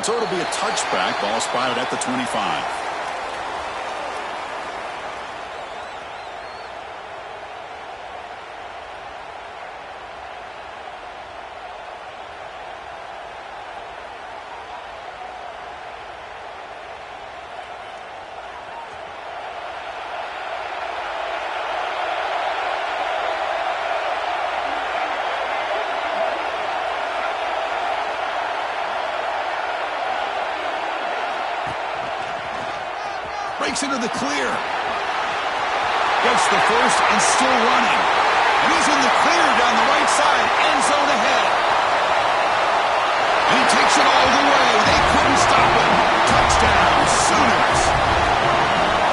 So it'll be a touchback. Ball spotted at the 25. Breaks into the clear. Gets the first and still running. And he's in the clear down the right side. End zone ahead. And he takes it all the way. They couldn't stop him. Touchdown, Sooners.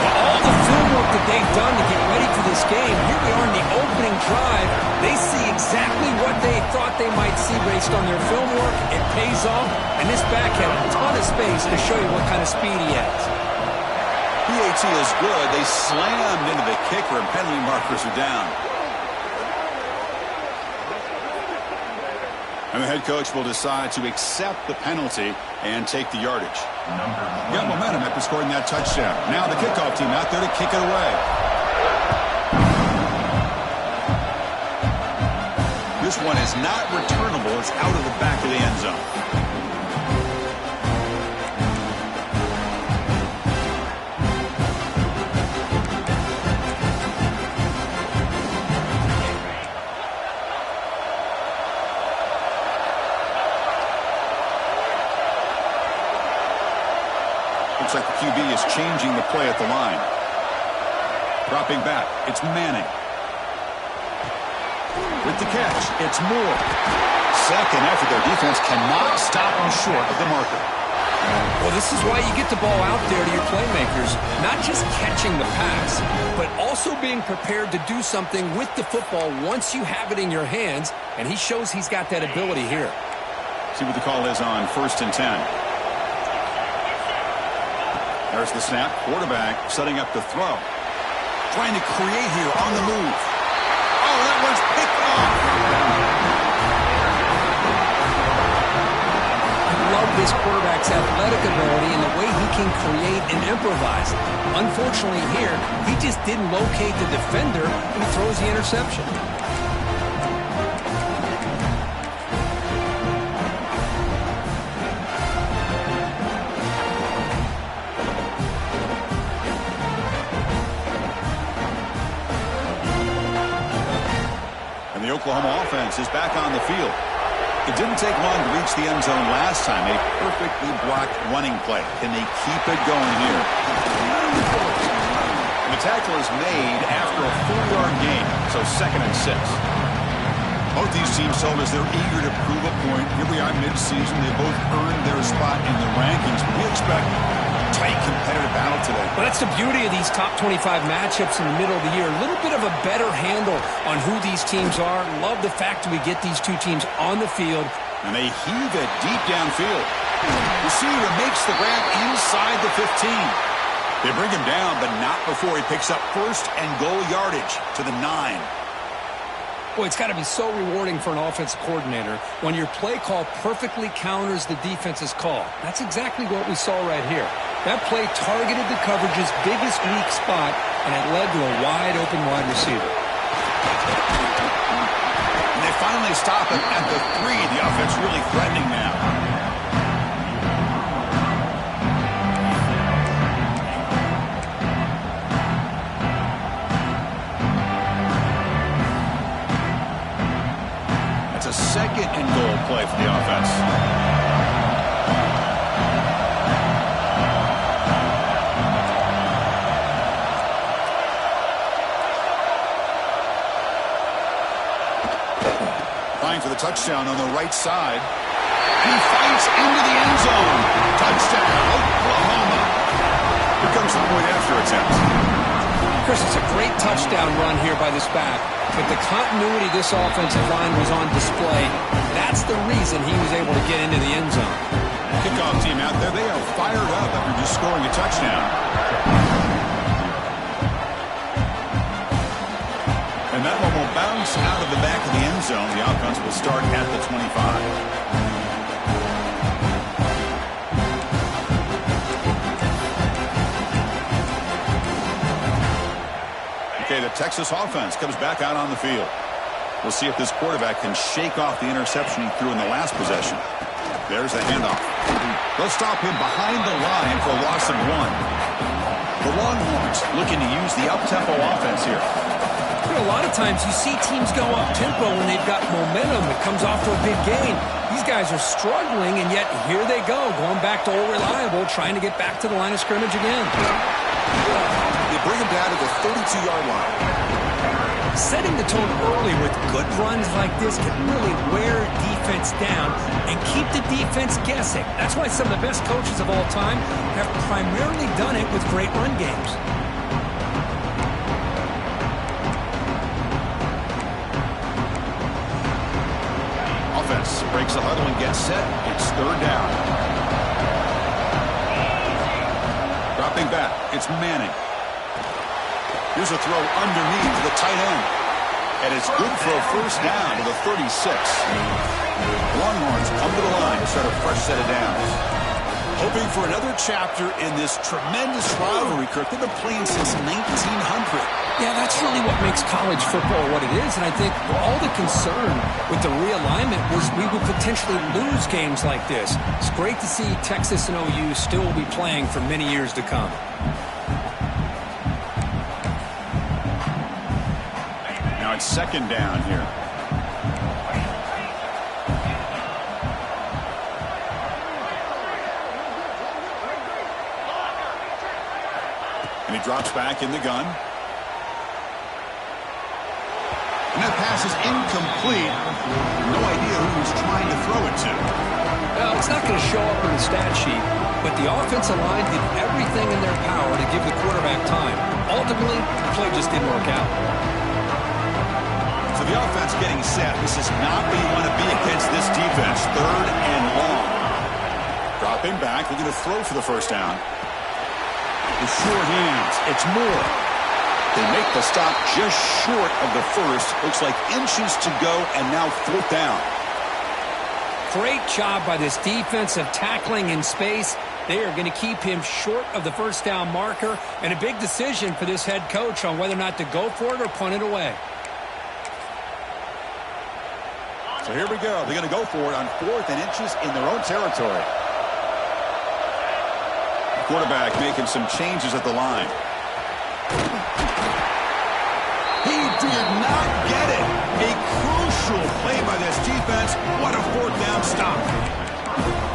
Well, all the film work that they've done to get ready for this game, here we are in the opening drive. They see exactly what they thought they might see based on their film work. It pays off. And this back had a ton of space to show you what kind of speed he has. PAT is good. They slammed into the kicker, and penalty markers are down. And the head coach will decide to accept the penalty and take the yardage. Got momentum after scoring that touchdown. Now the kickoff team out there to kick it away. This one is not returnable. It's out of the back of the end zone. Looks like the QB is changing the play at the line. Dropping back, it's Manning. With the catch, it's Moore. Second effort, their defense cannot stop them short of the marker. Well, this is why you get the ball out there to your playmakers. Not just catching the pass, but also being prepared to do something with the football once you have it in your hands. And he shows he's got that ability here. See what the call is on 1st and 10. There's the snap. Quarterback setting up the throw. Trying to create here on the move. Oh, that one's picked off. I love this quarterback's athletic ability and the way he can create and improvise. Unfortunately here, he just didn't locate the defender and he throws the interception. The Oklahoma offense is back on the field. It didn't take long to reach the end zone last time. A perfectly blocked running play. Can they keep it going here? And the tackle is made after a 4-yard gain, so 2nd and 6. Both these teams told us they're eager to prove a point. Here we are mid-season. They both earned their spot in the rankings. We expect tight competitive battle today. Well, that's the beauty of these top 25 matchups in the middle of the year. A little bit of a better handle on who these teams are. Love the fact that we get these two teams on the field. And they heave it deep downfield. Receiver makes the grab inside the 15. They bring him down, but not before he picks up 1st and goal yardage to the 9. Boy, it's got to be so rewarding for an offensive coordinator when your play call perfectly counters the defense's call. That's exactly what we saw right here. That play targeted the coverage's biggest weak spot, and it led to a wide-open wide receiver. And they finally stop it at the 3. The offense really threatening now. That's a 2nd and goal play for the offense. For the touchdown on the right side. And he fights into the end zone. Touchdown, Oklahoma. Here comes the point after attempt. Chris, it's a great touchdown run here by this back, but the continuity of this offensive line was on display. That's the reason he was able to get into the end zone. Kickoff team out there, they are fired up after just scoring a touchdown. And that one will bounce out of the back of the end zone. The offense will start at the 25. the Texas offense comes back out on the field. We'll see if this quarterback can shake off the interception he threw in the last possession. There's the handoff. They'll stop him behind the line for a loss of 1. The Longhorns looking to use the up-tempo offense here. A lot of times you see teams go up-tempo when they've got momentum. It comes off to a big gain. These guys are struggling, and yet here they go, going back to old reliable, trying to get back to the line of scrimmage again. They bring him down to the 32-yard line. Setting the tone early with good runs like this can really wear defense down and keep the defense guessing. That's why some of the best coaches of all time have primarily done it with great run games. Offense breaks the huddle and gets set. It's third down. Dropping back, it's Manning. Here's a throw underneath to the tight end. And it's good for a first down to the 36. Longhorns come to the line to start a fresh set of downs. Hoping for another chapter in this tremendous rivalry, Kirk. They've been playing since 1900. Yeah, that's really what makes college football what it is. And I think all the concern with the realignment was we would potentially lose games like this. It's great to see Texas and OU still be playing for many years to come. Now it's second down here. And he drops back in the gun. And that pass is incomplete. No idea who he's trying to throw it to. Well, it's not going to show up in the stat sheet, but the offensive line did everything in their power to give the quarterback time. Ultimately, the play just didn't work out. So the offense getting set. This is not where you want to be against this defense. Third and long. Dropping back, looking to throw for the first down. The sure hands. It's Moore. They make the stop just short of the first. Looks like inches to go, and now fourth down. Great job by this defense of tackling in space. They are going to keep him short of the first down marker, and a big decision for this head coach on whether or not to go for it or punt it away. So here we go. They're going to go for it on 4th and inches in their own territory. Quarterback making some changes at the line. He did not get it. A crucial play by this defense. What a fourth down stop.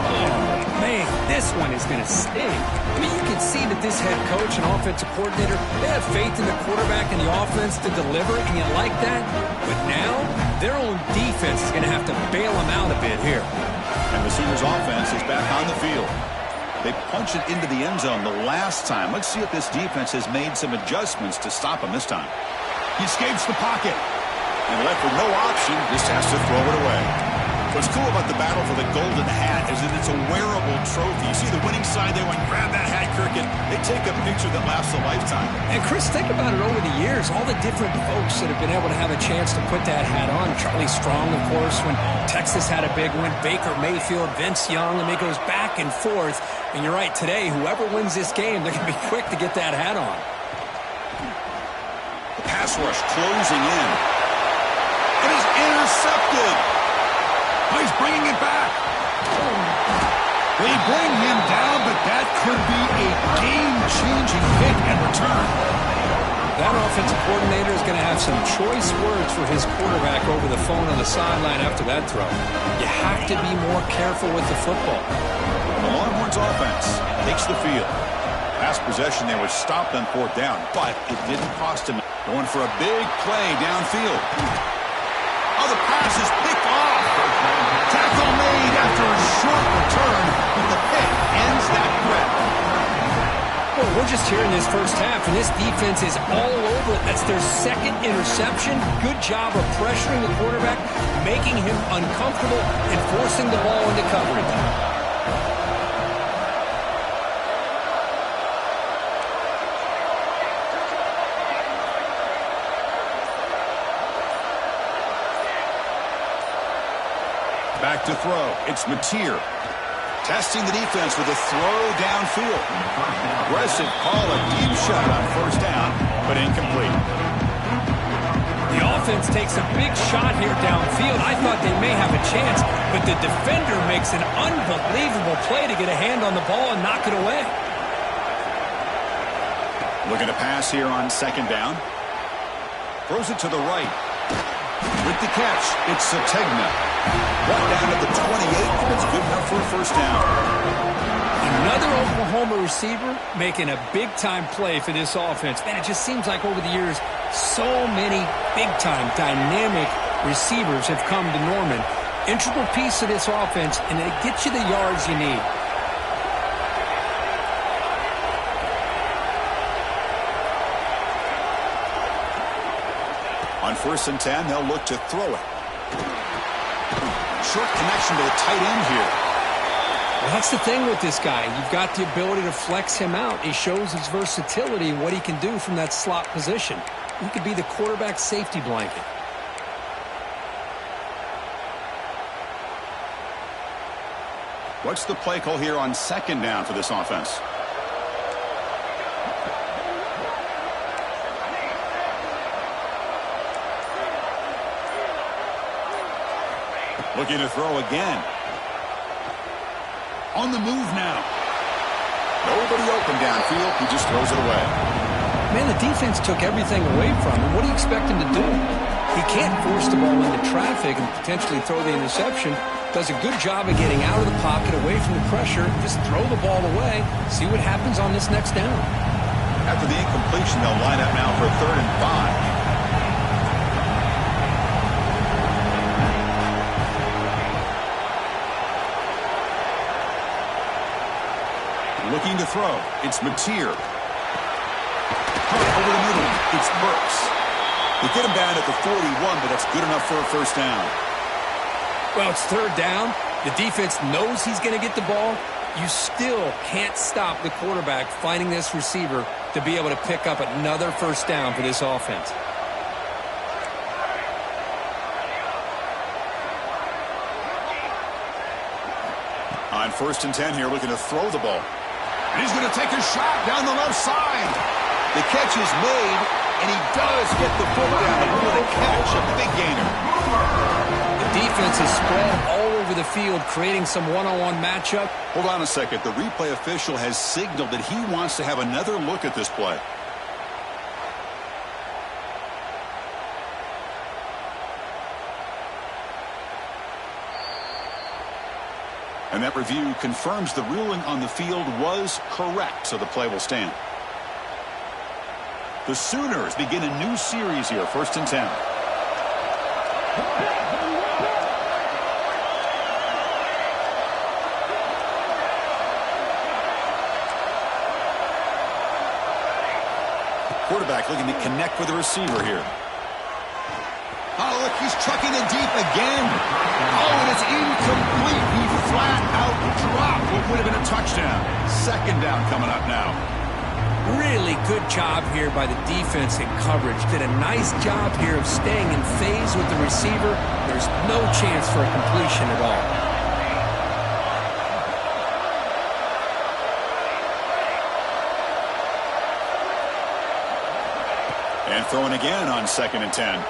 Oh, man, this one is going to sting. I mean, you can see that this head coach and offensive coordinator, they have faith in the quarterback and the offense to deliver, and you like that. But now, their own defense is going to have to bail them out a bit here. And the Sooners offense is back on the field. They punched it into the end zone the last time. Let's see if this defense has made some adjustments to stop him this time. He escapes the pocket. And left with no option, just has to throw it away. What's cool about the battle for the golden hat is that it's a wearable trophy. You see the winning side there when you grab that hat, Kirk, and they take a picture that lasts a lifetime. And Chris, think about it over the years, all the different folks that have been able to have a chance to put that hat on. Charlie Strong, of course, when Texas had a big win. Baker Mayfield, Vince Young, and it goes back and forth. And you're right, today, whoever wins this game, they're going to be quick to get that hat on. The pass rush closing in. It is intercepted. Oh, he's bringing it back. They bring him down, but that could be a game-changing hit and return. That offensive coordinator is going to have some choice words for his quarterback over the phone on the sideline after that throw. You have to be more careful with the football. The Longhorns offense takes the field. Last possession, they were stopped on fourth down, but it didn't cost him. Going for a big play downfield. Oh, the pass is picked off. Tackle made after a short return, but the pick ends that threat. Well, we're just here in this first half, and this defense is all over it. That's their second interception. Good job of pressuring the quarterback, making him uncomfortable, and forcing the ball into coverage. Back to throw. It's Mateer. Testing the defense with a throw downfield. Aggressive call, a deep shot on first down, but incomplete. The offense takes a big shot here downfield. I thought they may have a chance, but the defender makes an unbelievable play to get a hand on the ball and knock it away. Looking to pass here on second down. Throws it to the right. With the catch, it's Sategna. Brought down at the 28, and it's good enough for a first down. Another Oklahoma receiver making a big-time play for this offense. Man, it just seems like over the years, so many big-time, dynamic receivers have come to Norman. Integral piece of this offense, and they get you the yards you need. On 1st and 10, they'll look to throw it. Short connection to the tight end here. Well, that's the thing with this guy. You've got the ability to flex him out. He shows his versatility and what he can do from that slot position. He could be the quarterback safety blanket. What's the play call here on second down for this offense? Looking to throw again. On the move now. Nobody open downfield. He just throws it away. Man, the defense took everything away from him. What do you expect him to do? He can't force the ball into traffic and potentially throw the interception. Does a good job of getting out of the pocket, away from the pressure. Just throw the ball away. See what happens on this next down. After the incompletion, they'll line up now for 3rd and 5. Looking to throw. It's Mateer. Over the middle. It's Burks. They get him down at the 41, but that's good enough for a first down. Well, it's 3rd down. The defense knows he's going to get the ball. You still can't stop the quarterback finding this receiver to be able to pick up another first down for this offense. On 1st and 10 here, looking to throw the ball. And he's going to take a shot down the left side. The catch is made, and he does get the foot down. With a catch, a big gainer. The defense is spread all over the field, creating some one-on-one matchup. Hold on a second. The replay official has signaled that he wants to have another look at this play. And that review confirms the ruling on the field was correct, so the play will stand. The Sooners begin a new series here, 1st and 10. Quarterback looking to connect with the receiver here. Oh, look, he's trucking it deep again. Oh, and it's incomplete. He flat out dropped what would have been a touchdown. 2nd down coming up now. Really good job here by the defense in coverage. Did a nice job here of staying in phase with the receiver. There's no chance for a completion at all. And throwing again on 2nd and 10.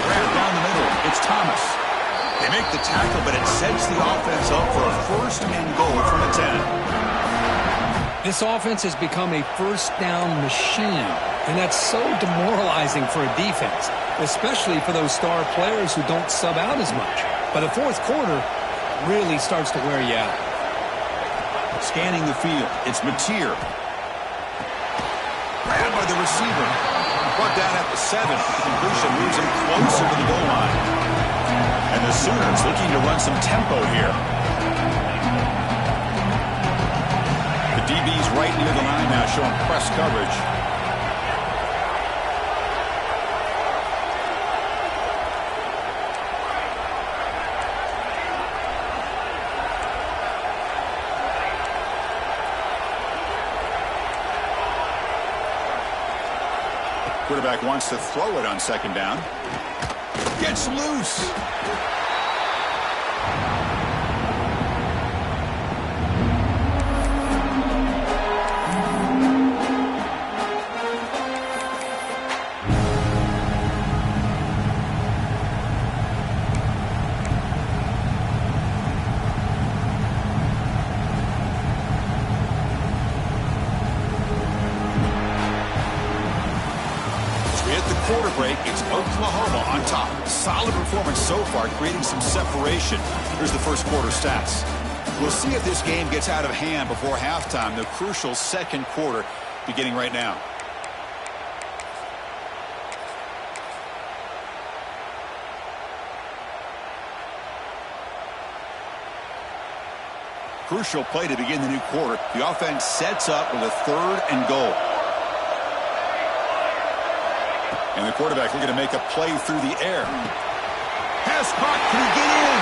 Grab down the middle. It's Thomas. They make the tackle, but it sets the offense up for a 1st and goal from the 10. This offense has become a first down machine, and that's so demoralizing for a defense, especially for those star players who don't sub out as much. By the 4th quarter, really starts to wear you out. Scanning the field, it's Mateer. Grabbed by the receiver. Brought down at the 7. Completion moves him closer to the goal line. And the Sooners looking to run some tempo here. The DB's right near the line now, showing press coverage. Quarterback wants to throw it on 2nd down. Gets loose. quarter break, it's Oklahoma on top. Solid performance so far, creating some separation. Here's the first quarter stats. We'll see if this game gets out of hand before halftime. The crucial second quarter beginning right now. Crucial play to begin the new quarter. The offense sets up with a 3rd and goal. And the quarterback looking to make a play through the air. Pass caught. Can he get in?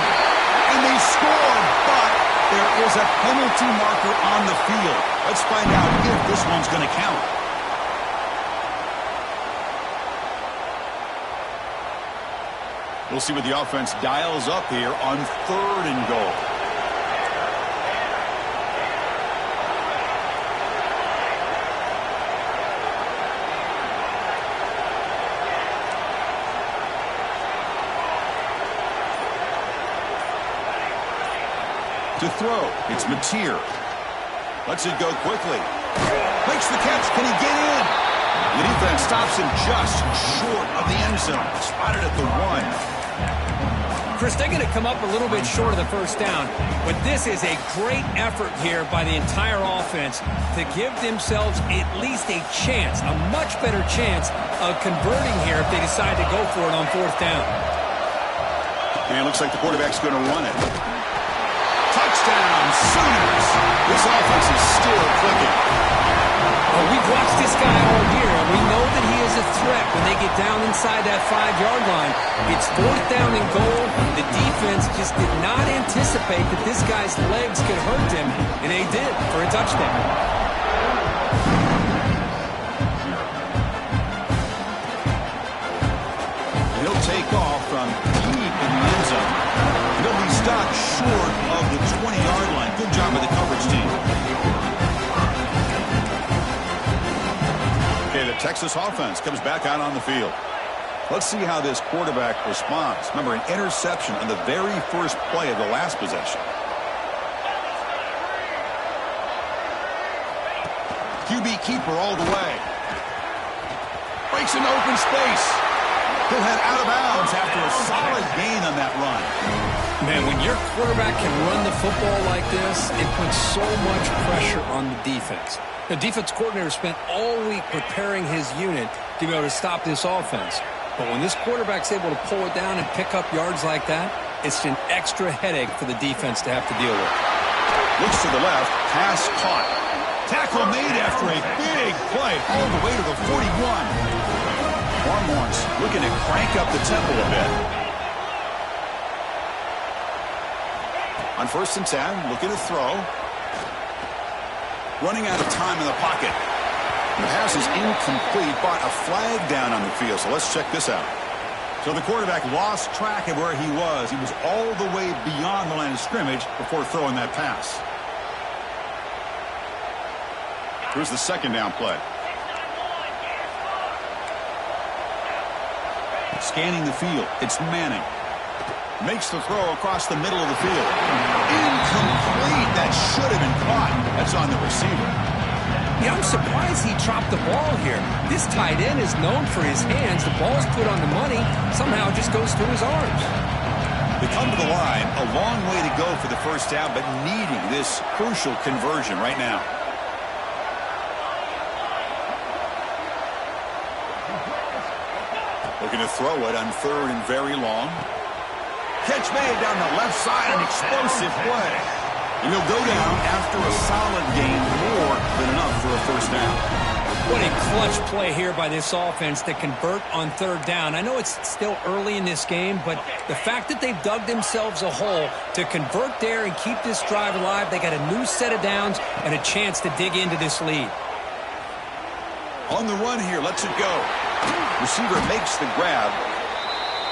And they score, but there is a penalty marker on the field. Let's find out if this one's going to count. We'll see what the offense dials up here on 3rd and goal. To throw, it's Mateer. Lets it go quickly. Makes the catch. Can he get in? The defense stops him just short of the end zone. Spotted at the 1. Chris, they're going to come up a little bit short of the first down, but this is a great effort here by the entire offense to give themselves at least a chance, a much better chance of converting here if they decide to go for it on 4th down. And it looks like the quarterback's going to run it. Touchdown, Sooners. This offense is still clicking. Well, we've watched this guy all year, and we know that he is a threat when they get down inside that 5-yard line. It's 4th down and goal. The defense just did not anticipate that this guy's legs could hurt him, and they did for a touchdown. He'll take off from deep in the end zone. He'll be stopped short of the 20-yard line. Good job by the coverage team. Okay, the Texas offense comes back out on the field. Let's see how this quarterback responds. Remember, an interception on the very first play of the last possession. QB keeper all the way. Breaks into open space. He'll head out of bounds after a solid gain on that run. Man, when your quarterback can run the football like this, it puts so much pressure on the defense. The defense coordinator spent all week preparing his unit to be able to stop this offense. But when this quarterback's able to pull it down and pick up yards like that, it's an extra headache for the defense to have to deal with. Looks to the left, pass caught. Tackle made after a big play all the way to the 41. Longhorns looking to crank up the tempo a bit. On 1st and 10, looking to throw. Running out of time in the pocket. The pass is incomplete, but a flag down on the field. So let's check this out. So the quarterback lost track of where he was. He was all the way beyond the line of scrimmage before throwing that pass. Here's the 2nd down play. Scanning the field. It's Manning. Makes the throw across the middle of the field. Incomplete. That should have been caught. That's on the receiver. Yeah, I'm surprised he dropped the ball here. This tight end is known for his hands. The ball's put on the money. Somehow it just goes through his arms. They come to the line. A long way to go for the first down, but needing this crucial conversion right now. Looking to throw it on 3rd and very long. Catch made down the left side, an explosive play. And he'll go down after a solid gain, more than enough for a first down. What a clutch play here by this offense to convert on 3rd down. I know it's still early in this game, but the fact that they've dug themselves a hole to convert there and keep this drive alive, they got a new set of downs and a chance to dig into this lead. On the run here, lets it go. Receiver makes the grab.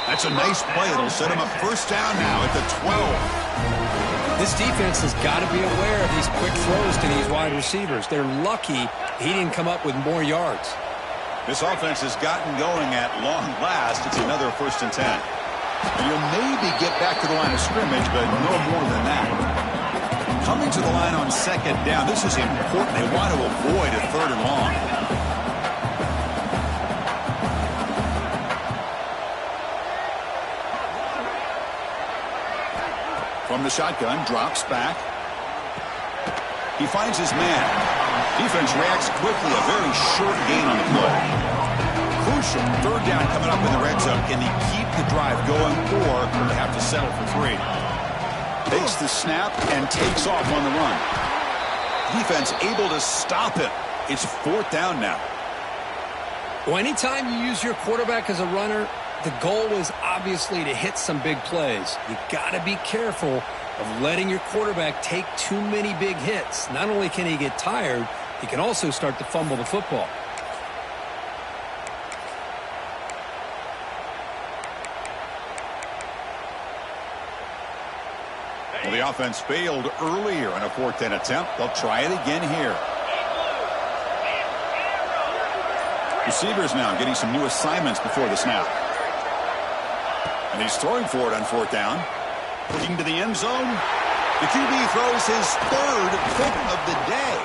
That's a nice play. It'll set him up first down now at the 12. This defense has got to be aware of these quick throws to these wide receivers. They're lucky he didn't come up with more yards. This offense has gotten going at long last. It's another 1st and 10. And you'll maybe get back to the line of scrimmage, but no more than that. Coming to the line on 2nd down, this is important. They want to avoid a 3rd and long. From the shotgun, drops back. He finds his man. Defense reacts quickly. A very short gain on the play. Crucial. Third down coming up in the red zone. Can he keep the drive going, or will they have to settle for 3? Takes the snap and takes off on the run. Defense able to stop it. It's 4th down now. Well, anytime you use your quarterback as a runner, the goal is obviously to hit some big plays. You got to be careful of letting your quarterback take too many big hits. Not only can he get tired, he can also start to fumble the football. Well, the offense failed earlier on a 4th down attempt. They'll try it again here. Receivers now getting some new assignments before the snap. And he's throwing for it on 4th down. Looking to the end zone. The QB throws his 3rd pick of the day.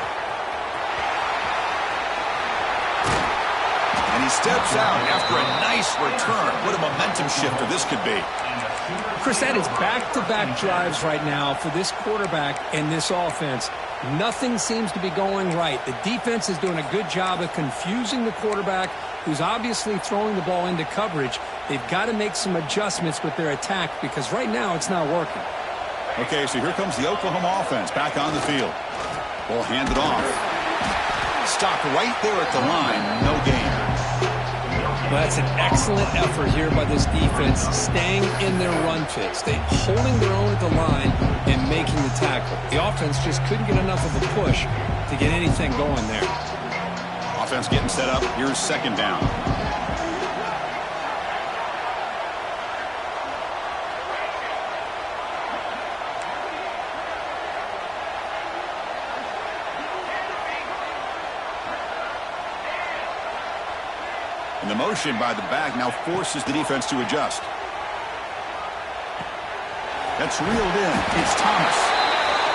And he steps out after a nice return. What a momentum shifter this could be. Chris, that is back-to-back drives right now for this quarterback and this offense. Nothing seems to be going right. The defense is doing a good job of confusing the quarterback, who's obviously throwing the ball into coverage. They've got to make some adjustments with their attack because right now it's not working. Okay, so here comes the Oklahoma offense back on the field. Ball handed off. Stopped right there at the line. No gain. Well, that's an excellent effort here by this defense, staying in their run fits. They're holding their own at the line and making the tackle. The offense just couldn't get enough of a push to get anything going there. Offense getting set up. Here's 2nd down. And the motion by the back now forces the defense to adjust. That's reeled in. It's Thomas.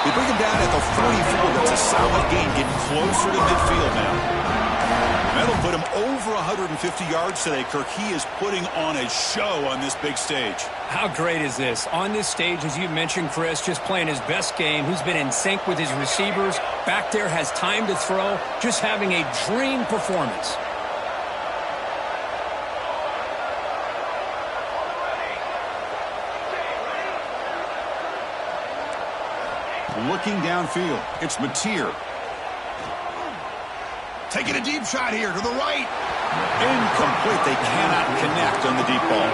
They bring him down at the 44. That's a solid gain, getting closer to midfield now. That'll put him over 150 yards today, Kirk. He is putting on a show on this big stage. How great is this? On this stage, as you mentioned, Chris, just playing his best game. Who's been in sync with his receivers. Back there, has time to throw. Just having a dream performance. Looking downfield, it's Mateer. Taking a deep shot here to the right. Incomplete. They cannot connect on the deep ball.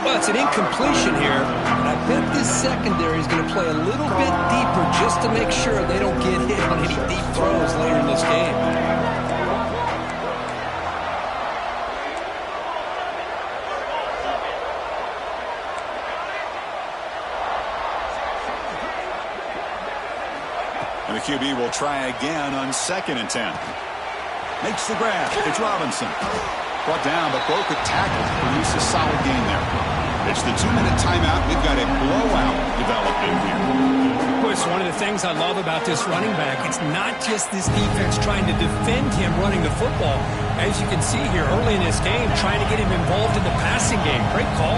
Well, it's an incompletion here, and I bet this secondary is going to play a little bit deeper just to make sure they don't get hit on any deep throws later in this game. And the QB will try again on 2nd and 10. Makes the grab. It's Robinson. Brought down, but broke a tackle. Produced a solid gain there. It's the 2-minute timeout. We've got a blowout developing here. Chris, one of the things I love about this running back, it's not just this defense trying to defend him running the football. As you can see here early in this game, trying to get him involved in the passing game. Great call.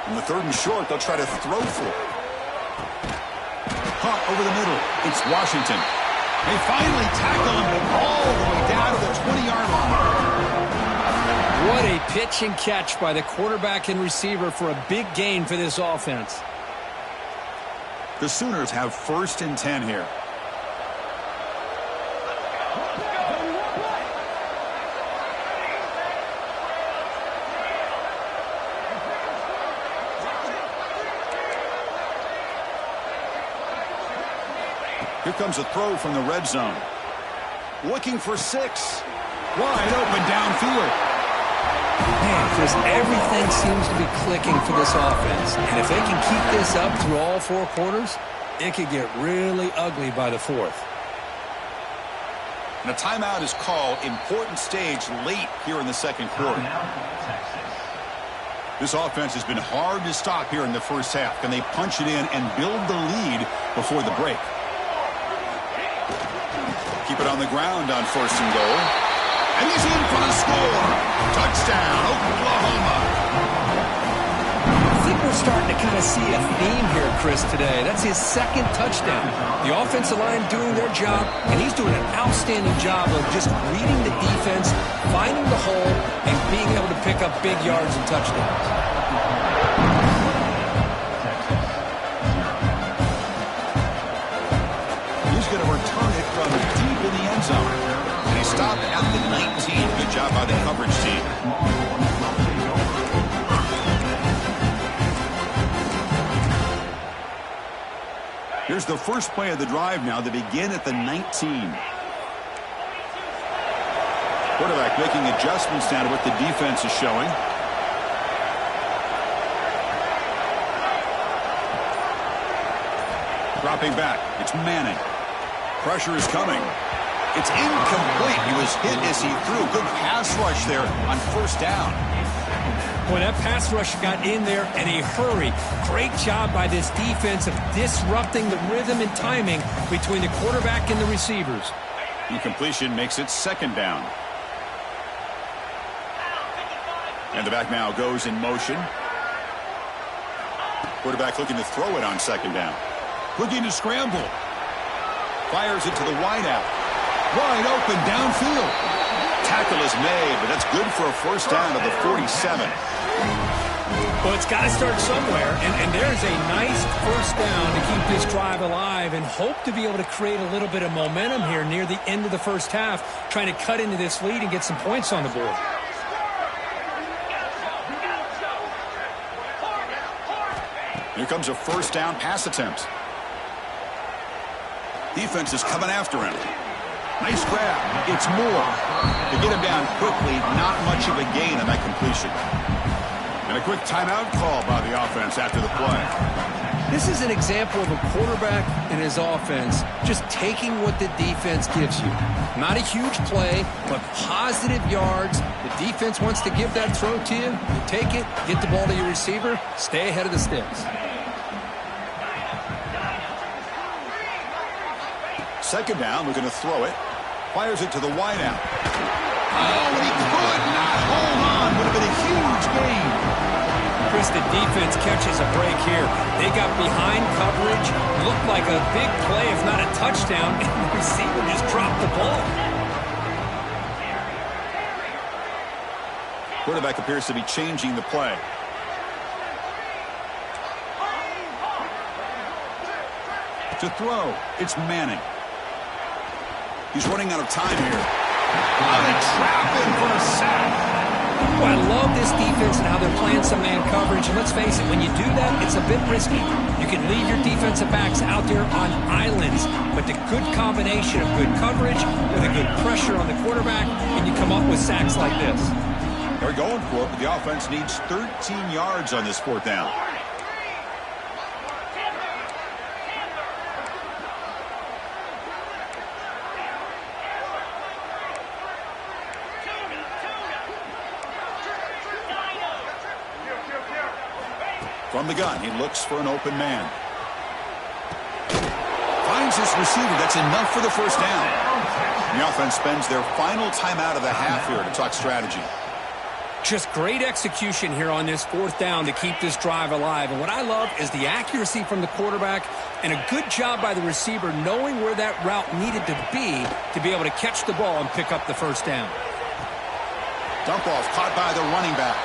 On the 3rd and short, they'll try to throw for it. Hunt over the middle. It's Washington. They finally tackle him all the way down to the 20-yard line. What a pitch and catch by the quarterback and receiver for a big gain for this offense. The Sooners have 1st and 10 here. Here comes a throw from the red zone. Looking for 6. Wide open downfield. Man, Chris, everything seems to be clicking for this offense. And if they can keep this up through all 4 quarters, it could get really ugly by the 4th. And a timeout is called. Important stage late here in the second quarter. This offense has been hard to stop here in the first half. Can they punch it in and build the lead before the break? Keep it on the ground on 1st and goal. And he's in for the score. Touchdown, Oklahoma. I think we're starting to kind of see a theme here, Chris, today. That's his second touchdown. The offensive line doing their job, and he's doing an outstanding job of just reading the defense, finding the hole, and being able to pick up big yards and touchdowns. He's going to return it from deep in the end zone. And he stopped at the 19. Good job by the coverage team. Here's the first play of the drive now. They begin at the 19. Quarterback making adjustments now to what the defense is showing. Dropping back. It's Manning. Pressure is coming. It's incomplete. He was hit as he threw. Good pass rush there on 1st down. Boy, that pass rush got in there in a hurry. Great job by this defense of disrupting the rhythm and timing between the quarterback and the receivers. Incompletion makes it 2nd down. And the back now goes in motion. Quarterback looking to throw it on 2nd down. Looking to scramble. Fires it to the wideout. Wide open downfield. Tackle is made, but that's good for a 1st down to the 47. Well, it's got to start somewhere, and there's a nice 1st down to keep this drive alive and hope to be able to create a little bit of momentum here near the end of the first half, trying to cut into this lead and get some points on the board. Here comes a 1st down pass attempt. Defense is coming after him. Nice grab. It's Moore. To get him down quickly, not much of a gain on that completion. And a quick timeout call by the offense after the play. This is an example of a quarterback and his offense just taking what the defense gives you. Not a huge play, but positive yards. The defense wants to give that throw to you. You take it, get the ball to your receiver, stay ahead of the sticks. 2nd down, looking to throw it. Fires it to the wideout. Oh, and he could not hold on. Would have been a huge gain. Chris, the defense catches a break here. They got behind coverage. Looked like a big play, if not a touchdown. And the receiver just dropped the ball. Quarterback appears to be changing the play. To throw, it's Manning. He's running out of time here. They trap him for a sack. Well, I love this defense and how they're playing some man coverage. And let's face it, when you do that, it's a bit risky. You can leave your defensive backs out there on islands. But the good combination of good coverage with a good pressure on the quarterback, and you come up with sacks like this. They're going for it, but the offense needs 13 yards on this 4th down. From the gun, he looks for an open man. Finds his receiver. That's enough for the 1st down. The offense spends their final timeout of the half here to talk strategy. Just great execution here on this 4th down to keep this drive alive. And what I love is the accuracy from the quarterback and a good job by the receiver knowing where that route needed to be able to catch the ball and pick up the 1st down. Dump off caught by the running back.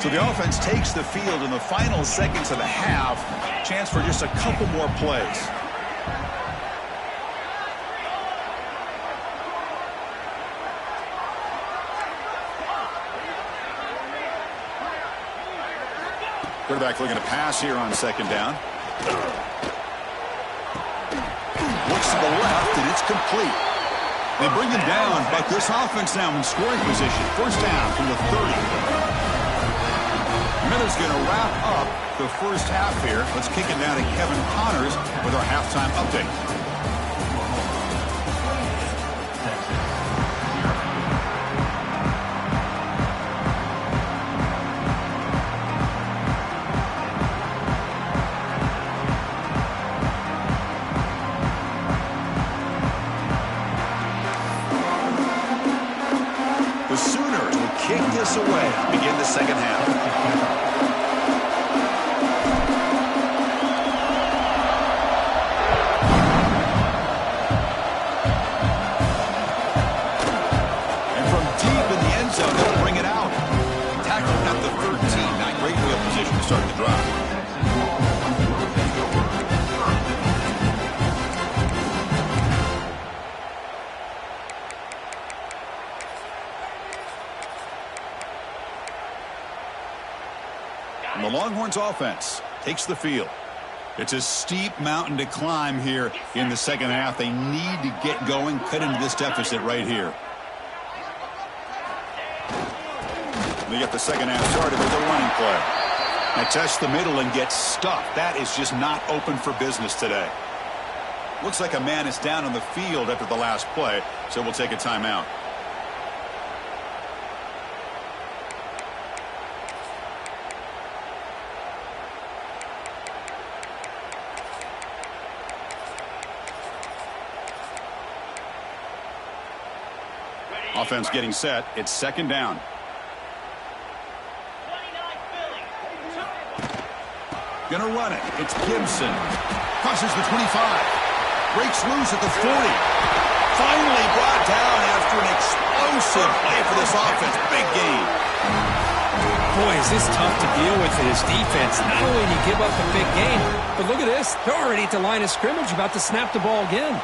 So the offense takes the field in the final seconds of the half. Chance for just a couple more plays. Quarterback looking to pass here on 2nd down. Looks to the left, and it's complete. They bring him down, but this offense now in scoring position. 1st down from the 30. That is going to wrap up the first half here. Let's kick it down to Kevin Connors with our halftime update. The Sooners will kick this away, begin the second half. Start the drive. And the Longhorns offense takes the field. It's a steep mountain to climb here in the second half. They need to get going, cut into this deficit right here. They get the second half started with a running play. Now test the middle and get stuffed. That is just not open for business today. Looks like a man is down on the field after the last play, so we'll take a timeout. Offense getting set. It's second down. Gonna run it. It's Gibson. Crosses the 25. Breaks loose at the 40. Finally brought down after an explosive play for this offense. Big gain. Boy, is this tough to deal with in his defense. Not only do you give up a big gain, but look at this. They're already at the line of scrimmage, about to snap the ball again.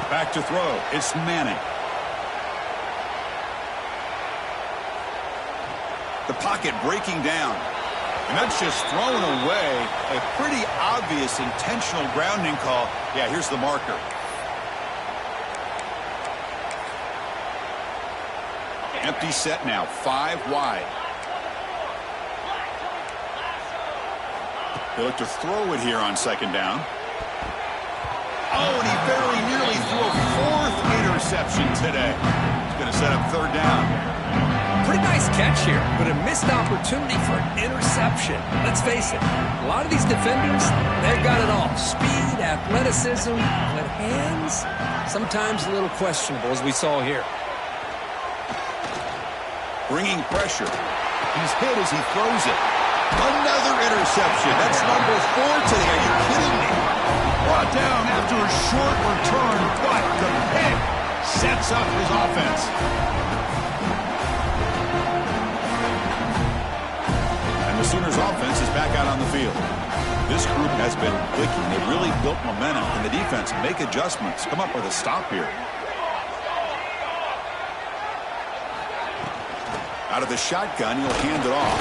Back to throw. It's Manning. The pocket breaking down. And that's just thrown away. A pretty obvious intentional grounding call. Yeah, here's the marker. Empty set now, 5 wide. They look to throw it here on second down. Oh, and he very nearly threw a 4th interception today. He's going to set up third down. Pretty nice catch here, but a missed opportunity for an interception. Let's face it, a lot of these defenders, they've got it all. Speed, athleticism, but hands, sometimes a little questionable, as we saw here. Bringing pressure. He's hit as he throws it. Another interception. That's number 4 today. Are you kidding me? Brought down after a short return, but the pick sets up his offense. The Sooners offense is back out on the field. This group has been clicking. They've really built momentum. And the defense make adjustments. Come up with a stop here. Out of the shotgun, he'll hand it off.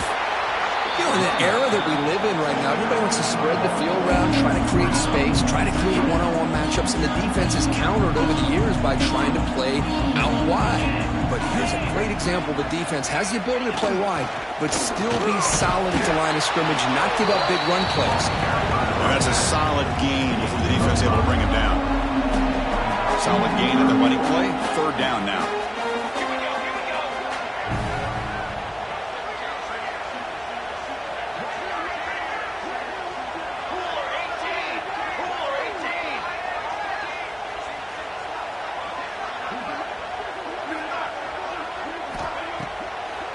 You know, in the era that we live in right now, everybody wants to spread the field around, try to create space, try to create one-on-one matchups, and the defense is countered over the years by trying to play out wide. But here's a great example. The defense has the ability to play wide, but still be solid at the line of scrimmage and not give up big run plays. And that's a solid gain before the defense able to bring him down. Solid gain in the running play. Third down now.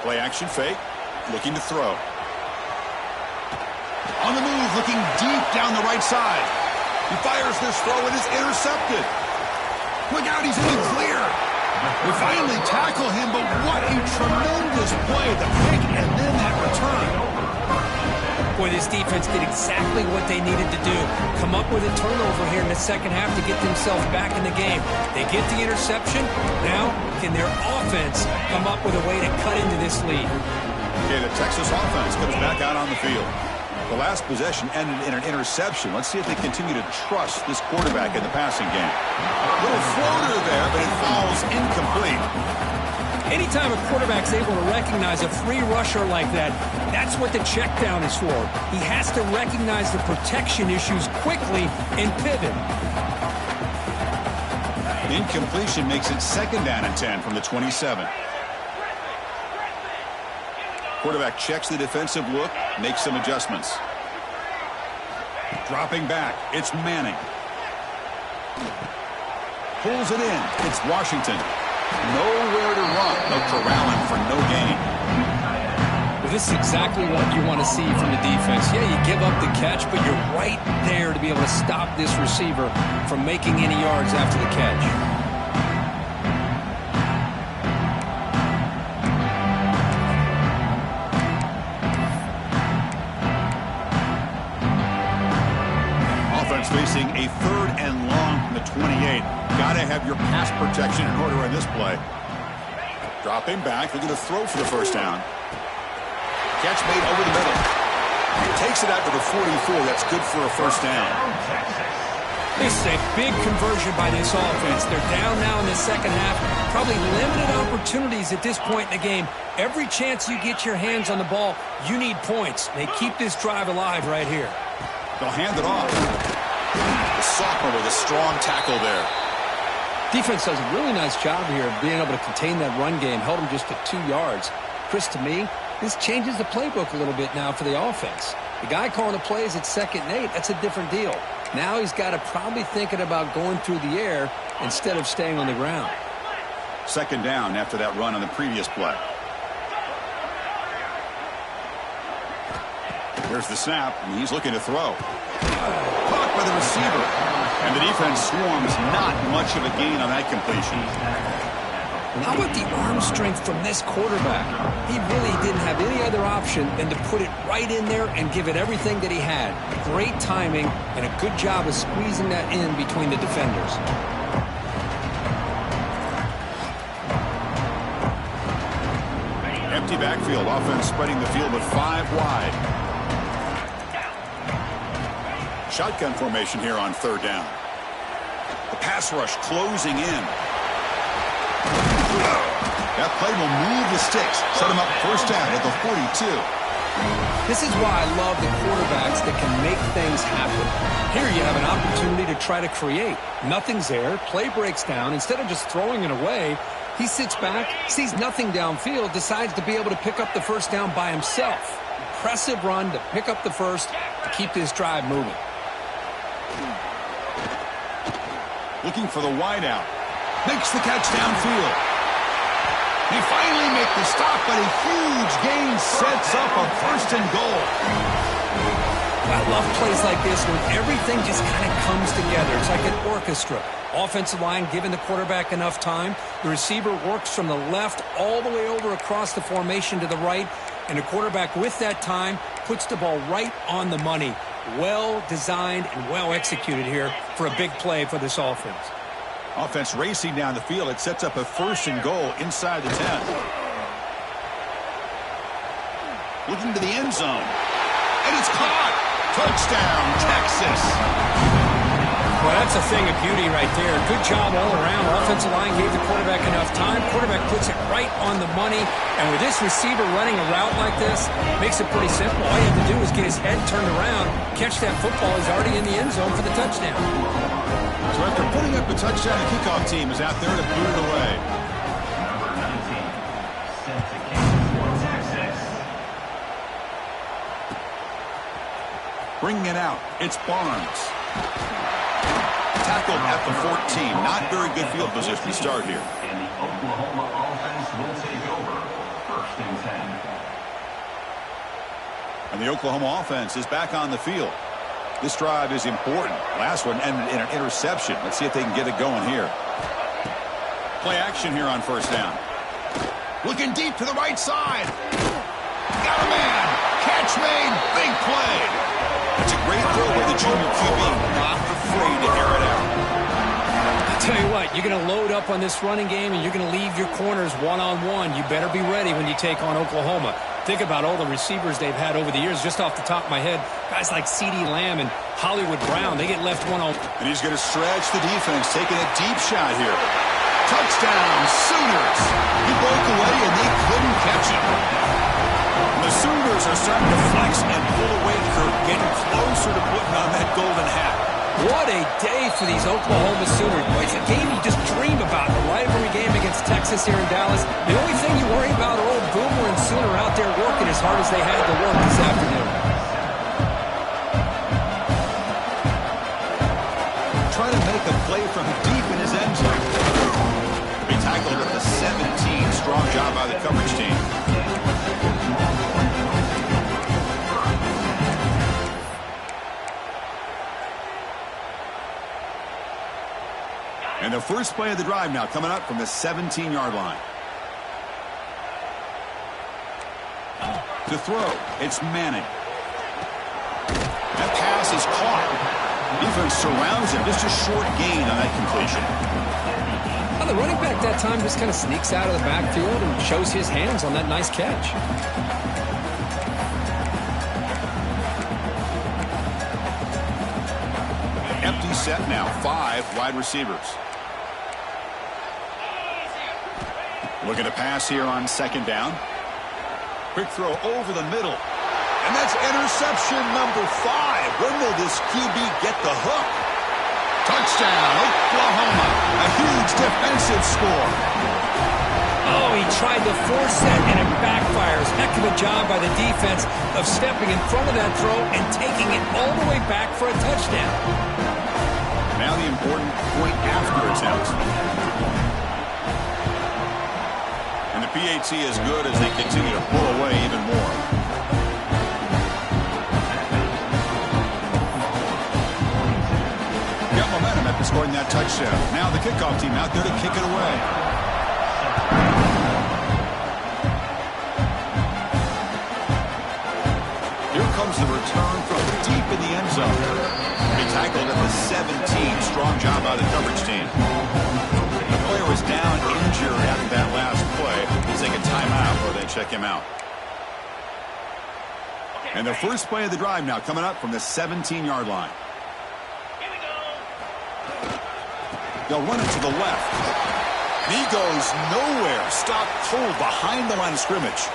Play action fake, looking to throw. On the move, looking deep down the right side. He fires this throw and is intercepted. Look out, he's in the clear. We finally tackle him, but what a tremendous play. The pick and then that return. Boy, this defense did exactly what they needed to do. Come up with a turnover here in the second half to get themselves back in the game. They get the interception. Now, can their offense come up with a way to cut into this lead? Okay, the Texas offense comes back out on the field. The last possession ended in an interception. Let's see if they continue to trust this quarterback in the passing game. Little floater there, but it falls incomplete. Anytime a quarterback's able to recognize a free rusher like that, that's what the check down is for. He has to recognize the protection issues quickly and pivot. Incompletion makes it 2nd down and 10 from the 27. Quarterback checks the defensive look, makes some adjustments. Dropping back, it's Manning. Pulls it in, it's Washington. Nowhere to run. They'll corral him for no gain. Well, this is exactly what you want to see from the defense. Yeah, you give up the catch, but you're right there to be able to stop this receiver from making any yards after the catch. Offense facing a 3rd and long from the 28. Got to have your pass protection in order on this play. Dropping back, looking to throw for the 1st down. Catch made over the middle. Takes it out to the 44. That's good for a 1st down. This is a big conversion by this offense. They're down now in the 2nd half. Probably limited opportunities at this point in the game. Every chance you get your hands on the ball, you need points. They keep this drive alive right here. They'll hand it off. The sophomore with a strong tackle there. Defense does a really nice job here of being able to contain that run game. Held him just to 2 yards. Chris, to me, this changes the playbook a little bit now for the offense. The guy calling the plays at 2nd and 8, that's a different deal. Now he's got to probably thinking about going through the air instead of staying on the ground. 2nd down after that run on the previous play. Here's the snap, and he's looking to throw. Caught by the receiver. And the defense swarms, not much of a gain on that completion. How about the arm strength from this quarterback? He really didn't have any other option than to put it right in there and give it everything that he had. Great timing and a good job of squeezing that in between the defenders. Empty backfield, offense spreading the field with 5 wide. Shotgun formation here on 3rd down. The pass rush closing in. That play will move the sticks. Set him up 1st down at the 42. This is why I love the quarterbacks that can make things happen. Here you have an opportunity to try to create. Nothing's there. Play breaks down. Instead of just throwing it away, he sits back, sees nothing downfield, decides to be able to pick up the 1st down by himself. Impressive run to pick up the 1st to keep this drive moving. Looking for the wideout. Makes the catch downfield. They finally make the stop, but a huge gain sets up a 1st and goal. I love plays like this when everything just kind of comes together. It's like an orchestra. Offensive line giving the quarterback enough time. The receiver works from the left all the way over across the formation to the right. And the quarterback with that time puts the ball right on the money. Well designed and well executed here for a big play for this offense. Offense racing down the field. It sets up a 1st and goal inside the 10. Looking to the end zone. And it's caught. Touchdown, Texas. Well, that's a thing of beauty right there. Good job all around. Offensive line gave the quarterback enough time. Quarterback puts it right on the money. And with this receiver running a route like this, makes it pretty simple. All you have to do is get his head turned around, catch that football. He's already in the end zone for the touchdown. So after putting up the touchdown, the kickoff team is out there to boot it away. Bringing it out, it's Barnes. Tackled at the 14. Not very good field position to start here. And the Oklahoma offense will take over 1st and 10. And the Oklahoma offense is back on the field. This drive is important. Last one ended in an interception. Let's see if they can get it going here. Play action here on 1st down. Looking deep to the right side. Got a man. Catch made. Big play. That's a great throw by the junior QB. Not afraid to air it out. I'll tell you what, you're going to load up on this running game and you're going to leave your corners one-on-one. You better be ready when you take on Oklahoma. Think about all the receivers they've had over the years. Just off the top of my head, guys like CeeDee Lamb and Hollywood Brown, they get left one-on-one. And he's going to stretch the defense, taking a deep shot here. Touchdown, Sooners. He broke away and they couldn't catch him. The Sooners are starting to flex and pull away, Kirk, getting closer to putting on that golden hat. What a day for these Oklahoma Sooners, boys. A game you just dream about. A rivalry game against Texas here in Dallas. The only thing you worry about are old Boomer and Sooner out there working as hard as they had to work this afternoon. Trying to make a play from deep in his end zone. He tackled at the 17. Strong job by the coverage team. And the first play of the drive now coming up from the 17-yard line. To throw, it's Manning. That pass is caught. Defense surrounds him. Just a short gain on that completion. Well, the running back that time just kind of sneaks out of the backfield and shows his hands on that nice catch. Empty set now. 5 wide receivers. Looking to pass here on second down. Quick throw over the middle. And that's interception number 5. When will this QB get the hook? Touchdown, Oklahoma. A huge defensive score. Oh, he tried to force that, and it backfires. Heck of a job by the defense of stepping in front of that throw and taking it all the way back for a touchdown. Now the important point after attempt. And the PAT is good as they continue to pull away even more. Got momentum after scoring that touchdown. Now the kickoff team out there to kick it away. Here comes the return from deep in the end zone. He tackled at the 17. Strong job by the coverage team. The player was down injured after that last play. He'll take a timeout or they check him out. And the first play of the drive now coming up from the 17-yard line. They'll run it to the left. He goes nowhere. Stopped cold behind the line of scrimmage.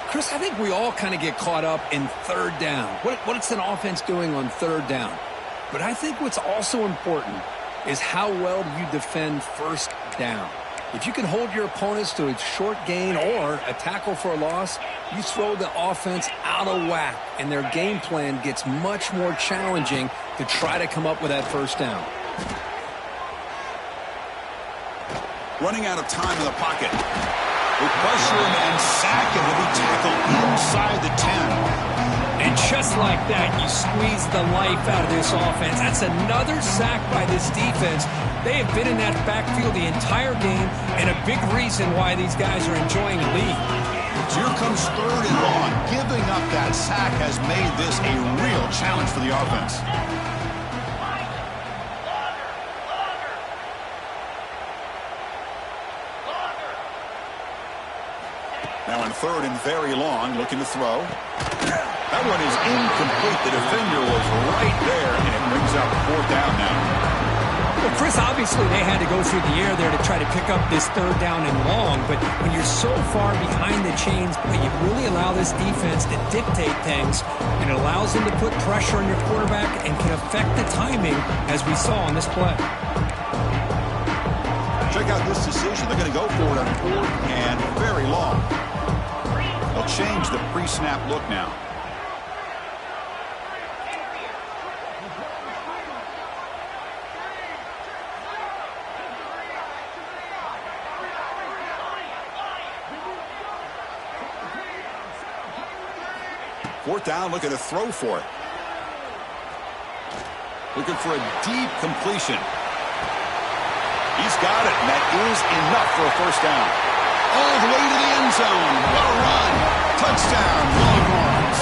Chris, I think we all kind of get caught up in third down. What's an offense doing on third down? But I think what's also important is how well do you defend first down. If you can hold your opponents to a short gain or a tackle for a loss, you throw the offense out of whack, and their game plan gets much more challenging to try to come up with that first down. Running out of time in the pocket. They pressure him and sack him. He'll be tackled inside the 10. And just like that, you squeeze the life out of this offense. That's another sack by this defense. They have been in that backfield the entire game, and a big reason why these guys are enjoying the lead. So here comes third and long. Giving up that sack has made this a real challenge for the offense. Now on third and very long, looking to throw. That one is incomplete. The defender was right there, and it brings up fourth down now. Well, Chris, obviously they had to go through the air there to try to pick up this third down and long, but when you're so far behind the chains, you really allow this defense to dictate things, and it allows them to put pressure on your quarterback and can affect the timing, as we saw on this play. Check out this decision. They're going to go for it on fourth and very long. They'll change the pre-snap look now. Fourth down, looking to throw for it. Looking for a deep completion. He's got it, and that is enough for a first down. All the way to the end zone. What a run. Touchdown, Longhorns.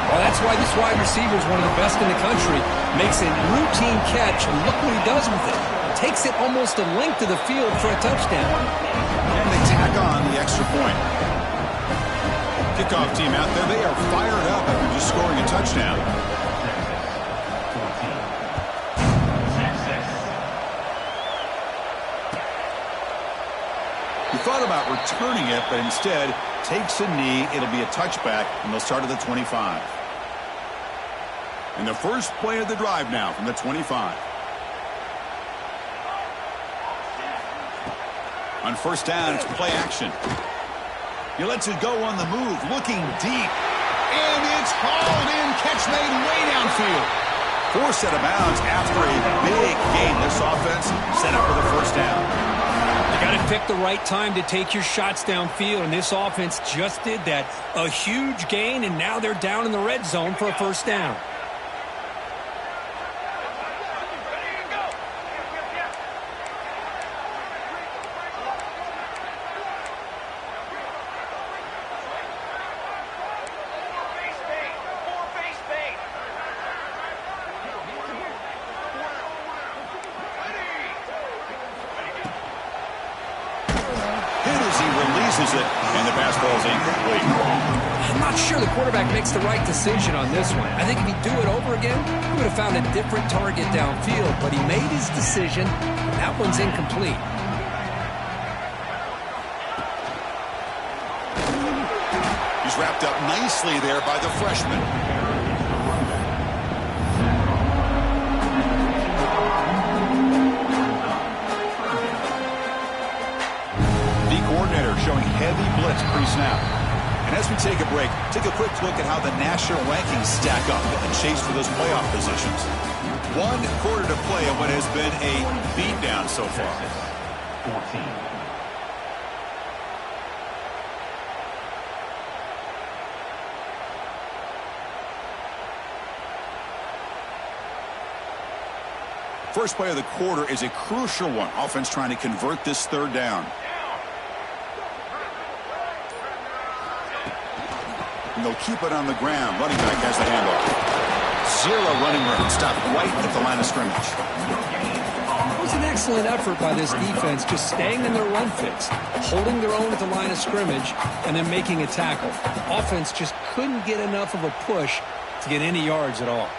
Well, that's why this wide receiver is one of the best in the country. Makes a routine catch, and look what he does with it. Takes it almost a length of the field for a touchdown. And they tack on the extra point. Kickoff team out there, they are fired up after just scoring a touchdown. He thought about returning it, but instead takes a knee. It'll be a touchback, and they'll start at the 25. And the first play of the drive now from the 25. On first down, it's play action. He lets it go on the move, looking deep. And it's hauled in, catch made way downfield. Forced out of bounds after a big gain. This offense set up for the first down. You got to pick the right time to take your shots downfield, and this offense just did that. A huge gain, and now they're down in the red zone for a first down. And the pass ball's incomplete. I'm not sure the quarterback makes the right decision on this one. I think if he'd do it over again, he would have found a different target downfield, but he made his decision, and that one's incomplete. He's wrapped up nicely there by the freshman. Coordinator showing heavy blitz pre-snap. And as we take a break, take a quick look at how the national rankings stack up in the chase for those playoff positions. 1 quarter to play on what has been a beatdown so far. 14. First play of the quarter is a crucial one. Offense trying to convert this third down. And they'll keep it on the ground. Running back has the handoff. 0 running room. Stopped right at the line of scrimmage. It was an excellent effort by this defense, just staying in their run fix, holding their own at the line of scrimmage, and then making a tackle. Offense just couldn't get enough of a push to get any yards at all.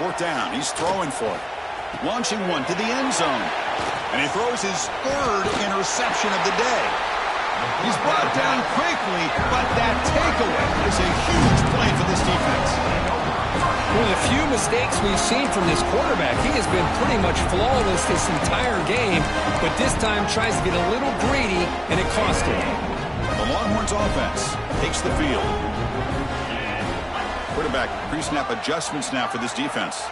Fourth down. He's throwing for it. Launching one to the end zone. And he throws his 3rd interception of the day. He's brought down quickly, but that takeaway is a huge play for this defense. One of the few mistakes we've seen from this quarterback. He has been pretty much flawless this entire game, but this time tries to get a little greedy, and it cost him. The Longhorns offense takes the field. Quarterback pre-snap adjustments now for this defense.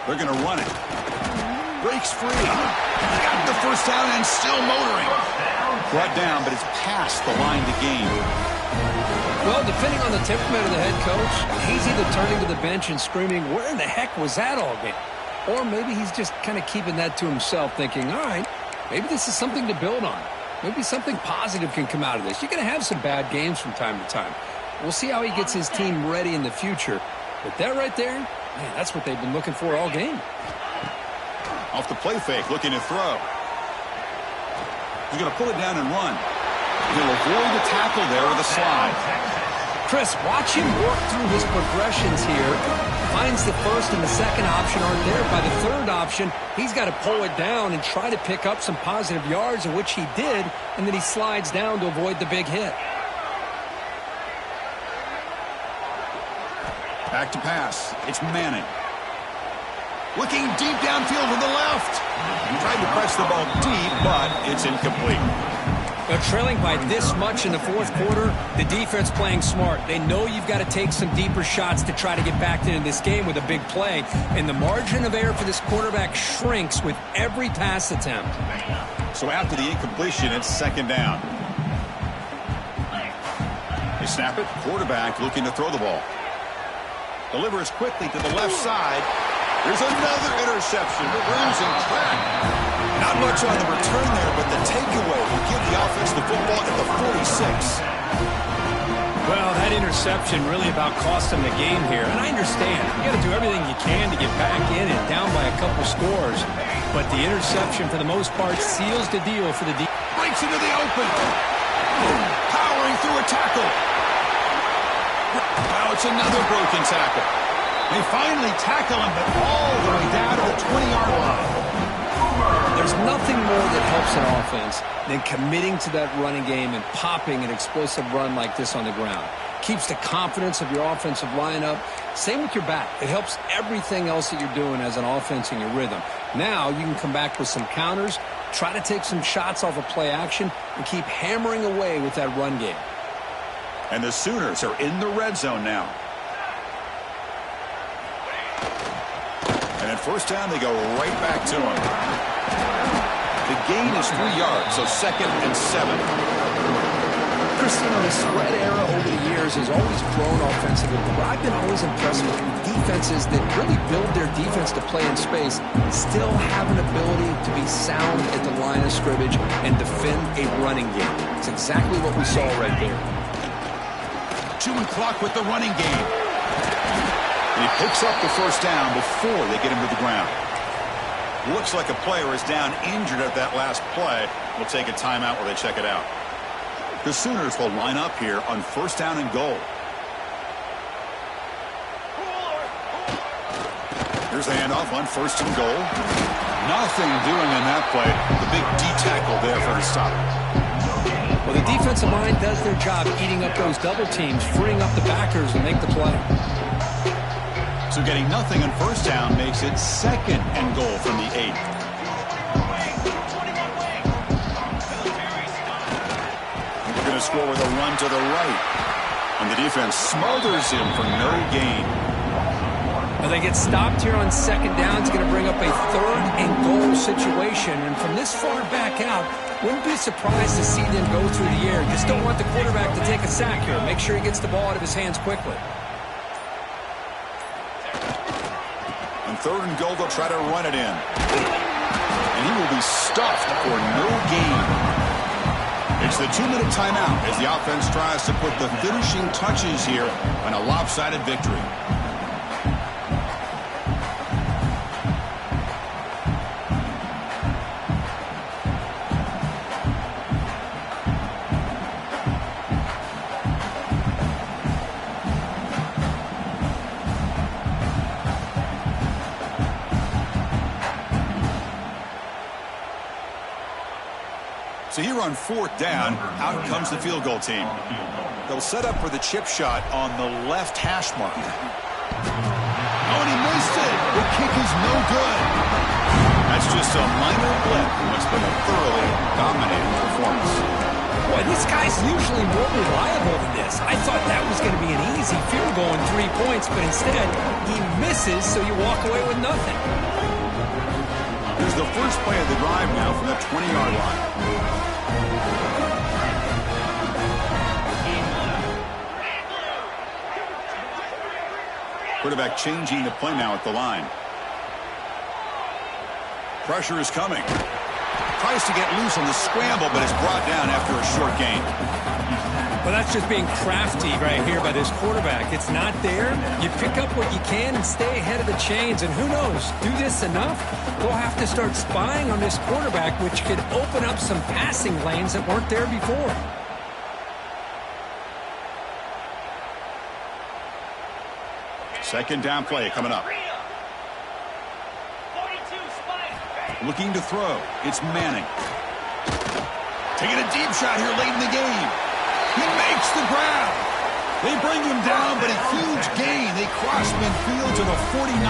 They're going to run it. Breaks free. Got the first down and still motoring. Brought down, but it's past the line to gain. Well, depending on the temperament of the head coach, he's either turning to the bench and screaming, where in the heck was that all game? Or maybe he's just kind of keeping that to himself, thinking, all right, maybe this is something to build on. Maybe something positive can come out of this. You're going to have some bad games from time to time. We'll see how he gets his team ready in the future. But that right there, man, that's what they've been looking for all game. Off the play fake, looking to throw. He's going to pull it down and run. He'll avoid the tackle there with a slide. Chris, watch him work through his progressions here. Finds the first and the second option aren't there. By the third option, he's got to pull it down and try to pick up some positive yards, of which he did, and then he slides down to avoid the big hit. Back to pass. It's Manning. Looking deep downfield to the left. Tried to press the ball deep, but it's incomplete. They're trailing by this much in the fourth quarter. The defense playing smart. They know you've got to take some deeper shots to try to get back into this game with a big play. And the margin of error for this quarterback shrinks with every pass attempt. So after the incompletion, it's second down. They snap it. Quarterback looking to throw the ball. Delivers quickly to the left side. There's another interception. Losing track. Not much on the return there, but the takeaway will give the offense the football at the 46. Well, that interception really about cost them the game here. And I understand. You got to do everything you can to get back in and down by a couple scores. But the interception, for the most part, seals the deal for the defense. Breaks into the open. Powering through a tackle. Now It's another broken tackle. They finally tackle him, but all the way down to the 20-yard line. There's nothing more that helps an offense than committing to that running game and popping an explosive run like this on the ground. Keeps the confidence of your offensive line up. Same with your back. It helps everything else that you're doing as an offense in your rhythm. Now you can come back with some counters, try to take some shots off of play action, and keep hammering away with that run game. And the Sooners are in the red zone now. And at first down, they go right back to him. The gain is 3 yards, so 2nd and 7. Christine, the spread era over the years has always grown offensively, but I've been always impressed with defenses that really build their defense to play in space, still have an ability to be sound at the line of scrimmage and defend a running game. It's exactly what we saw right there. Chewing clock with the running game. And he picks up the first down before they get him to the ground. Looks like a player is down injured at that last play. We'll take a timeout while they check it out. The Sooners will line up here on first down and goal. Here's the handoff on first and goal. Nothing doing in that play. The big D tackle there for the stop. Well, the defensive line does their job eating up those double teams, freeing up the backers and make the play. So getting nothing on first down makes it 2nd and goal from the 8. They're going to score with a run to the right. And the defense smothers him for no gain. Well, they get stopped here on 2nd down. It's going to bring up a 3rd and goal situation. And from this far back out, wouldn't be surprised to see them go through the air. Just don't want the quarterback to take a sack here. Make sure he gets the ball out of his hands quickly. On 3rd and goal, they'll try to run it in. And he will be stuffed for no gain. It's the 2-minute timeout as the offense tries to put the finishing touches here on a lopsided victory. So here on 4th down, out comes the field goal team. They'll set up for the chip shot on the left hash mark. Oh, and he missed it. The kick is no good. That's just a minor blip in what's been a thoroughly dominating performance. Boy, this guy's usually more reliable than this. I thought that was going to be an easy field goal in 3 points, but instead he misses, so you walk away with nothing. Here's the first play of the drive now from the 20-yard line. Quarterback changing the play now at the line. Pressure is coming. Tries to get loose on the scramble, but is brought down after a short gain. Well, that's just being crafty right here by this quarterback. It's not there. You pick up what you can and stay ahead of the chains. And who knows, do this enough, we'll have to start spying on this quarterback, which could open up some passing lanes that weren't there before. Second down play coming up. Looking to throw. It's Manning. Taking a deep shot here late in the game. He makes the grab. They bring him down, but a huge gain. They cross midfield to the 49.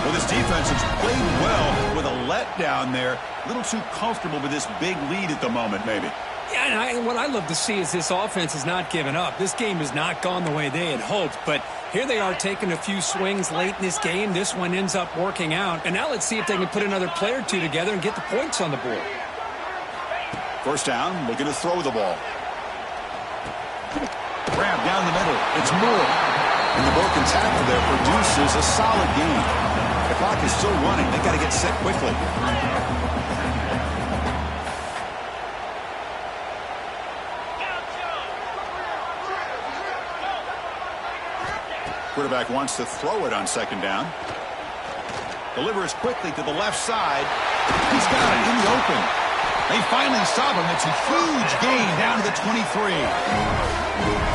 Well, this defense has played well with a letdown there. A little too comfortable with this big lead at the moment, maybe. Yeah, and what I love to see is this offense has not given up. This game has not gone the way they had hoped, but here they are taking a few swings late in this game. This one ends up working out, and now let's see if they can put another play or two together and get the points on the board. First down, looking to throw the ball. Grab down the middle. It's Moore. And the broken tackle there produces a solid gain. The clock is still running. They've got to get set quickly. Quarterback wants to throw it on second down. Delivers quickly to the left side. He's got it in the open. They finally stop him. It's a huge gain down to the 23.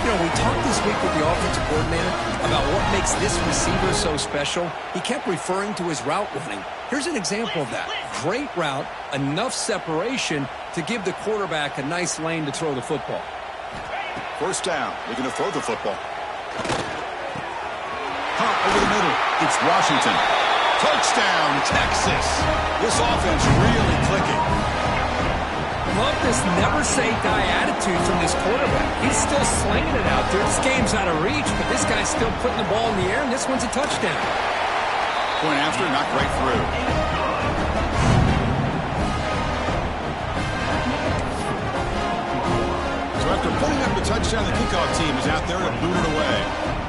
You know, we talked this week with the offensive coordinator about what makes this receiver so special. He kept referring to his route running. Here's an example of that. Great route, enough separation to give the quarterback a nice lane to throw the football. First down. They're going to throw the football. Hop over the middle. It's Washington. Touchdown, Texas. This offense really clicking. Love this never-say-die attitude from this quarterback. He's still slinging it out there. This game's out of reach, but this guy's still putting the ball in the air, and this one's a touchdown. Point after, knocked right through. So after putting up the touchdown, the kickoff team is out there to boot it away.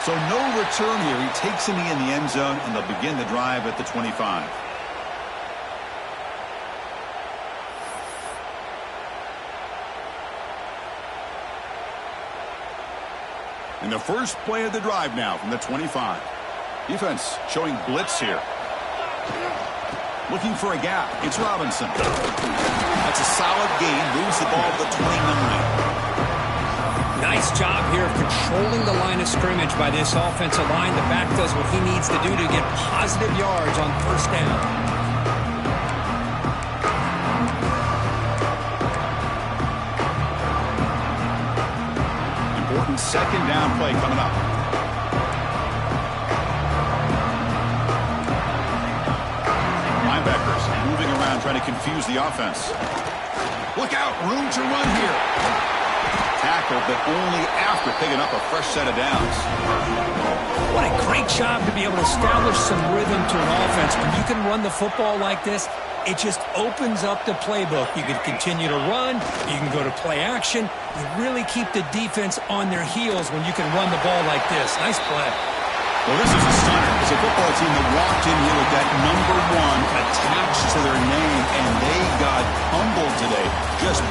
So no return here. He takes a knee in the end zone, and they'll begin the drive at the 25. And the first play of the drive now from the 25. Defense showing blitz here. Looking for a gap. It's Robinson. That's a solid gain. Moves the ball to the 29. Nice job here of controlling the line of scrimmage by this offensive line. The back does what he needs to do to get positive yards on first down. Important second down play coming up. Linebackers moving around trying to confuse the offense. Look out, room to run here. Tackle, but only after picking up a fresh set of downs. What a great job to be able to establish some rhythm to an offense. When you can run the football like this, it just opens up the playbook. You can continue to run. You can go to play action. You really keep the defense on their heels when you can run the ball like this. Nice play. Well, this is a stunner. It's a football team that walked in here with that number 1 attached to their name, and they got humbled today. Just